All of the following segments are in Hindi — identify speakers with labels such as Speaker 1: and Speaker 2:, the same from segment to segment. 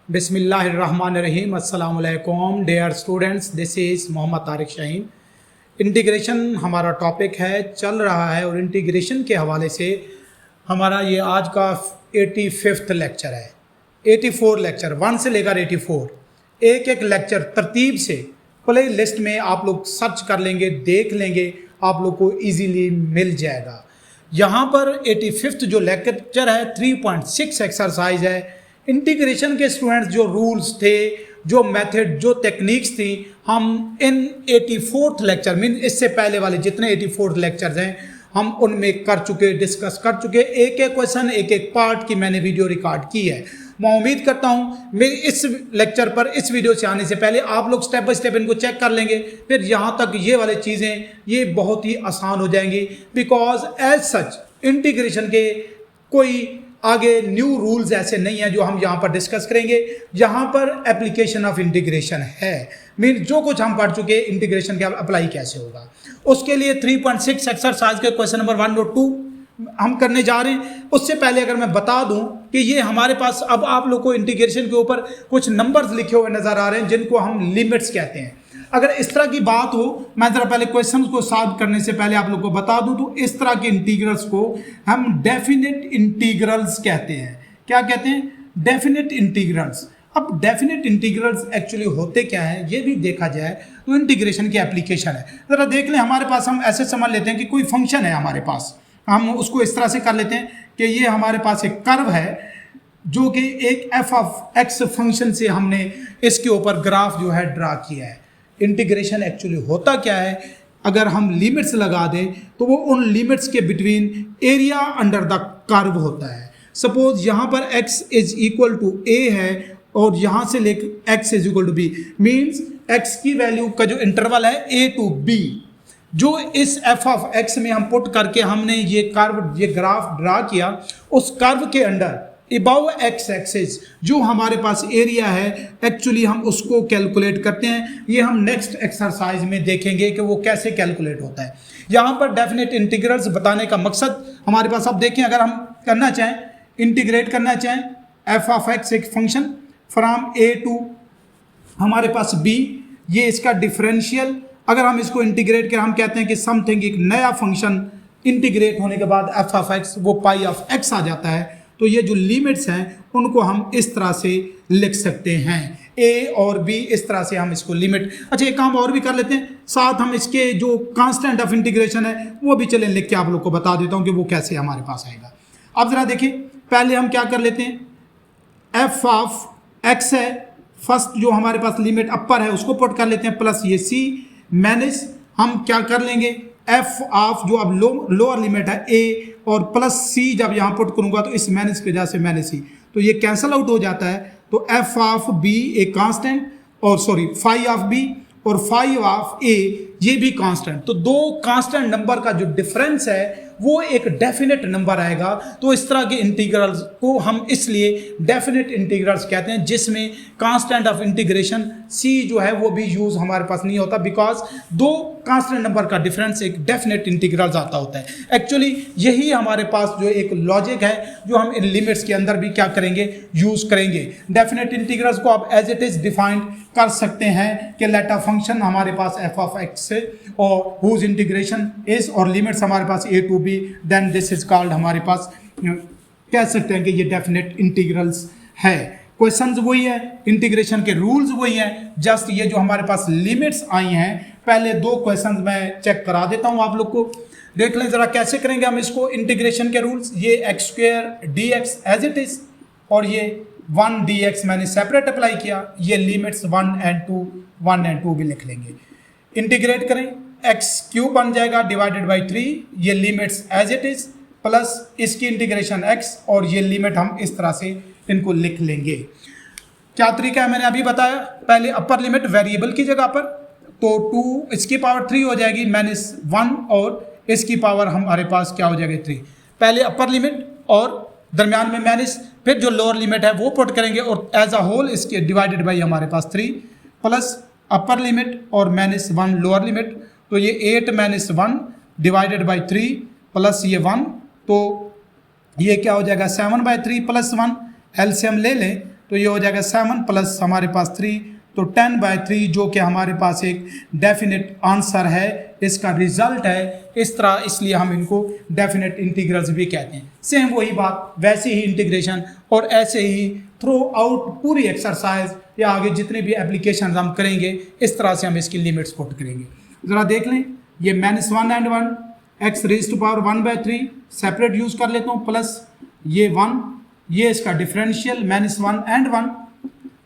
Speaker 1: बिस्मिल्लाहिर्रहमानिर्रहीम। अस्सलाम वालेकुम dear students, this is Mohammad Tariq Shaheen. Integration हमारा टॉपिक है, चल रहा है और इंटीग्रेशन के हवाले से हमारा ये आज का 85वां लेक्चर है। 84 लेक्चर 1 से लेकर 84 एक एक लेक्चर तरतीब से प्ले लिस्ट में आप लोग सर्च कर लेंगे, देख लेंगे, आप लोग को इजीली मिल जाएगा। यहाँ पर 85वां जो लेक्चर है 3.6 एक्सरसाइज है। इंटीग्रेशन के स्टूडेंट्स जो रूल्स थे, जो मेथड, जो टेक्निक्स थी, हम इन 84th लेक्चर मीन इससे पहले वाले जितने 84 लेक्चर्स हैं हम उनमें कर चुके, डिस्कस कर चुके। एक एक क्वेश्चन, एक एक पार्ट की मैंने वीडियो रिकॉर्ड की है। मैं उम्मीद करता हूँ मेरे इस लेक्चर पर, इस वीडियो से आने से पहले आप लोग स्टेप बाय स्टेप इनको चेक कर लेंगे। फिर यहाँ तक ये वाली चीज़ें ये बहुत ही आसान हो जाएंगी, बिकॉज एज सच इंटीग्रेशन के कोई आगे न्यू रूल्स ऐसे नहीं है जो हम यहाँ पर डिस्कस करेंगे। यहाँ पर एप्लीकेशन ऑफ इंटीग्रेशन है, मीन जो कुछ हम पढ़ चुके इंटीग्रेशन का अप्लाई कैसे होगा, उसके लिए 3.6 एक्सरसाइज के क्वेश्चन नंबर 1 और 2 हम करने जा रहे हैं। उससे पहले अगर मैं बता दूं कि ये हमारे पास अब आप लोग को इंटीग्रेशन के ऊपर कुछ नंबर्स लिखे हुए नजर आ रहे हैं जिनको हम लिमिट्स कहते हैं। अगर इस तरह की बात हो, मैं जरा पहले क्वेश्चंस को सॉल्व करने से पहले आप लोग को बता दूं, तो इस तरह के इंटीग्रल्स को हम डेफिनेट इंटीग्रल्स कहते हैं। क्या कहते हैं? Definite integrals. अब डेफिनेट इंटीग्रल्स एक्चुअली होते क्या है ये भी देखा जाए तो इंटीग्रेशन की एप्लीकेशन है। जरा देख लें, हमारे पास हम ऐसे समझ लेते हैं कि कोई फंक्शन है हमारे पास, हम उसको इस तरह से कर लेते हैं कि ये हमारे पास एक कर्व है जो कि एक एफ ऑफ एक्स फंक्शन से हमने इसके ऊपर ग्राफ जो है ड्रा किया है। इंटीग्रेशन एक्चुअली होता क्या है, अगर हम लिमिट्स लगा दें तो वो उन लिमिट्स के between area under the curve होता है। सपोज यहाँ पर x is equal to a है और यहाँ से लेकर x is equal to b, means x की वैल्यू का जो इंटरवल है a टू b, जो इस f ऑफ x में हम पुट करके हमने ये कर्व, ये ग्राफ ड्रा किया, उस कर्व के अंडर अबव एक्स एक्सिस जो हमारे पास एरिया है एक्चुअली हम उसको कैलकुलेट करते हैं। ये हम नेक्स्ट एक्सरसाइज में देखेंगे कि वो कैसे कैलकुलेट होता है। यहाँ पर डेफिनेट इंटीग्रल्स बताने का मकसद हमारे पास, अब देखें, अगर हम करना चाहें, इंटीग्रेट करना चाहें एफ ऑफ एक्स एक फंक्शन फ्रॉम ए टू हमारे पास बी, ये इसका डिफरेंशियल, अगर हम इसको इंटीग्रेट करें, हम कहते हैं कि समथिंग एक नया फंक्शन इंटीग्रेट होने के बाद एफ ऑफ एक्स वो पाई ऑफ एक्स आ जाता है। तो ये जो लिमिट्स हैं उनको हम इस तरह से लिख सकते हैं, a और b, इस तरह से हम इसको लिमिट। अच्छा, एक काम और भी कर लेते हैं, साथ हम इसके जो कांस्टेंट ऑफ इंटीग्रेशन है वो भी चलें लिख के आप लोग को बता देता हूं कि वो कैसे हमारे पास आएगा। अब जरा देखिए, पहले हम क्या कर लेते हैं, f ऑफ x है, फर्स्ट जो हमारे पास लिमिट अपर है उसको पुट कर लेते हैं, प्लस ये c माइनस हम क्या कर लेंगे f ऑफ जो अब लोअर लिमिट है a और प्लस c, जब यहाँ पुट करूंगा तो इस माइनस की वजह से माइनस c, तो ये कैंसल आउट हो जाता है। तो f ऑफ b एक कांस्टेंट, और सॉरी फाई ऑफ b और फाई ऑफ a ये भी कांस्टेंट, तो दो कांस्टेंट नंबर का जो डिफरेंस है वो एक डेफिनेट नंबर आएगा। तो इस तरह के इंटीग्रल्स को हम इसलिए डेफिनेट इंटीग्रल्स कहते हैं, जिसमें कांस्टेंट ऑफ इंटीग्रेशन c जो है वो भी यूज हमारे पास नहीं होता, बिकॉज दो कांस्टेंट नंबर का डिफरेंस एक डेफिनेट इंटीग्रल्स आता होता है। एक्चुअली यही हमारे पास जो एक लॉजिक है जो हम इन लिमिट्स के अंदर भी क्या करेंगे, यूज करेंगे। डेफिनेट इंटीग्रल्स को आप एज इट इज डिफाइंड कर सकते हैं कि लेट अ फंक्शन हमारे पास f ऑफ x से और हुज इंटीग्रेशन इज, और लिमिट्स हमारे पास a to b, then this is called, हमारे पास कह सकते हैं कि ये डेफिनेट इंटीग्रल्स है। क्वेश्चंस वही है, इंटीग्रेशन के रूल्स वही हैं, जस्ट ये जो हमारे पास लिमिट्स आई हैं, पहले दो क्वेश्चंस मैं चेक करा देता हूं आप लोग को, देख लें जरा कैसे करेंगे हम इसको। इंटीग्रेशन के रूल्स, ये x square d x as it is, और ये 1 dx मैंने सेपरेट अप्लाई किया, ये लिमिट्स 1 and 2 भी लिख लेंगे। इंटीग्रेट करें, एक्स क्यूब बन जाएगा डिवाइडेड बाई 3, ये limits as it is, plus इसकी इंटीग्रेशन x, और ये लिमिट हम इस तरह से इनको लिख लेंगे। क्या तरीका है मैंने अभी बताया, पहले अपर लिमिट वेरिएबल की जगह पर, तो 2 इसकी पावर 3 हो जाएगी -1, और इसकी पावर हमारे पास क्या हो जाएगी 3। पहले अपर लिमिट और दरमियान में माइनस, फिर जो लोअर लिमिट है वो पुट करेंगे, और एज अ होल इसके डिवाइडेड बाई हमारे पास 3 प्लस अपर लिमिट और -1 लोअर लिमिट, तो ये 8 - 1 डिवाइडेड बाई 3 प्लस ये 1, तो ये क्या हो जाएगा 7/3 + 1, एलसीएम ले लें तो ये हो जाएगा 7 प्लस हमारे पास 3, तो 10/3 जो कि हमारे पास एक डेफिनेट आंसर है, इसका रिजल्ट है इस तरह, इसलिए हम इनको डेफिनेट इंटीग्रल्स भी कहते हैं। सेम वही बात, वैसे ही इंटीग्रेशन और ऐसे ही थ्रू आउट पूरी एक्सरसाइज या आगे जितने भी एप्लीकेशन हम करेंगे इस तरह से हम इसकी लिमिट्स पुट करेंगे। ज़रा देख लें, ये -1 and 1 x raise to power 1/3 separate use कर लेता हूँ, प्लस ये 1, ये इसका डिफरेंशियल -1 and 1।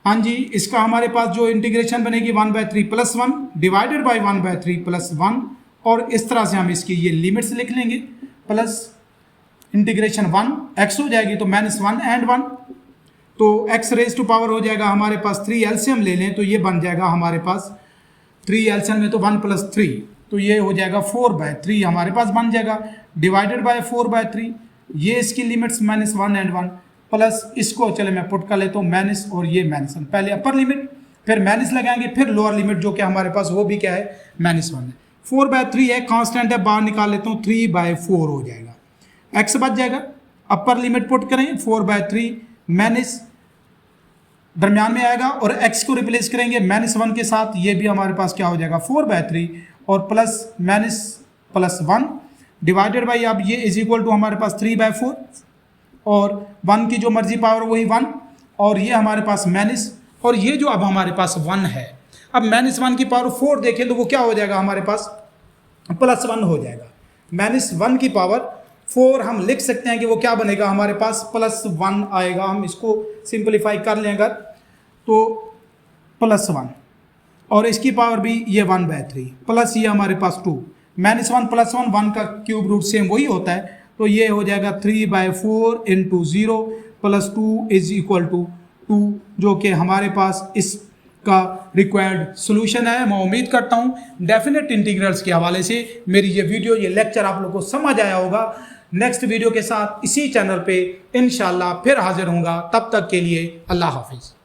Speaker 1: हाँ जी, इसका हमारे पास जो इंटीग्रेशन बनेगी 1/3 + 1 डिवाइडेड बाई 1/3 + 1, और इस तरह से हम इसकी ये लिमिट्स लिख लेंगे, प्लस इंटीग्रेशन 1 x हो जाएगी तो -1 and 1, तो x रेज़ टू पावर हो जाएगा हमारे पास 3, एलसीएम ले लें तो ये बन जाएगा हमारे पास 3 एलसीएम में तो 1 + 3, तो ये हो जाएगा 4/3 हमारे पास बन जाएगा, डिवाइडेड बाय 4/3, ये इसकी लिमिट्स -1 and 1, प्लस इसको चले मैं पुट कर लेता हूँ माइनस और ये -1, पहले अपर लिमिट फिर माइनस लगाएंगे, फिर लोअर लिमिट जो कि हमारे पास वो भी क्या है -1 है। 4/3 है, कांस्टेंट है, बाहर निकाल लेता हूँ 3/4 हो जाएगा, x बच जाएगा, अपर लिमिट पुट करें 4/3 माइनस दरमियान में आएगा और x को रिप्लेस करेंगे -1 के साथ, ये भी हमारे पास क्या हो जाएगा 4/3 और plus minus plus 1 divided by, अब ये इज इक्वल टू हमारे पास 3/4 और 1 की जो मर्जी पावर वही 1, और ये हमारे पास माइनस, और ये जो अब हमारे पास 1 है, अब -1 की पावर 4 देखें तो वो क्या हो जाएगा हमारे पास +1 हो जाएगा, -1 की पावर 4 हम लिख सकते हैं कि वो क्या बनेगा हमारे पास +1 आएगा। हम इसको सिंपलीफाई कर लें अगर तो +1, और इसकी पावर भी ये 1/3 प्लस ये हमारे पास 2, -1 + 1 1 का क्यूब रूट सेम वही होता है, तो ये हो जाएगा 3/4 × 0 + 2 = 2, जो कि हमारे पास इसका रिक्वायर्ड सोल्यूशन है। मैं उम्मीद करता हूँ डेफिनेट इंटीग्रल्स के हवाले से मेरी ये वीडियो, ये लेक्चर आप लोगों को समझ आया होगा। नेक्स्ट वीडियो के साथ इसी चैनल पे इंशाल्लाह फिर हाजिर होऊंगा, तब तक के लिए अल्लाह हाफिज़।